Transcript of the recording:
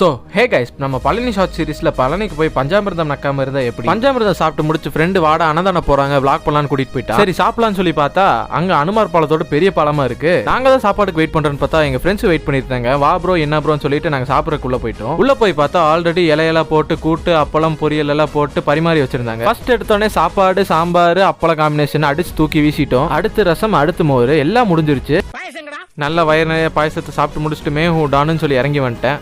So hey guys, நம்ம Palani short சீரிஸ்ல பழனிக்கு போய் பஞ்சாமிர்தம் நக்காம இருந்தா எப்படி? பஞ்சாமிர்தம் சாப்பிட்டு முடிச்சு ஃப்ரெண்டு வாடா அன்னதானம் போறாங்க விளாக் பண்ணலான்னு கூட்டிட்டு போயிட்டா. சரி சாப்பிடலான்னு சொல்லி பார்த்தா அங்க அனுமார் பாலத்தோட பெரிய பாலமா இருக்கு. நாங்க தான் சாப்பாடுக்கு வெயிட் பண்றோம்னு பார்த்தா எங்க ஃப்ரெண்ட்ஸ் வெயிட் பண்ணிருந்தாங்க. வா ப்ரோ என்ன ப்ரோன்னு சொல்லிட்டு நாங்க சாப்பிடறதுக்குள்ள போயிட்டோம். உள்ள போய் பார்த்தா ஆல்ரெடி இலையெல்லாம் போட்டு கூட்டு அப்பளம் பொரியல் எல்லாம் போட்டு பரிமாறி வச்சிருந்தாங்க. ஃபர்ஸ்ட் எடுத்தோடனே சாப்பாடு சாம்பார் அப்பளம் காம்பினேஷன் அடிச்சு தூக்கி வீசிட்டோம். அடுத்து ரசம் அடுத்து மோர் எல்லாம் முடிஞ்சிருச்சு. நல்ல வயிறு நிறைய பாயசத்தை சாப்பிட்டு முடிச்சுட்டு மேஹூடான்னு சொல்லி இறங்கி வந்துட்டேன்.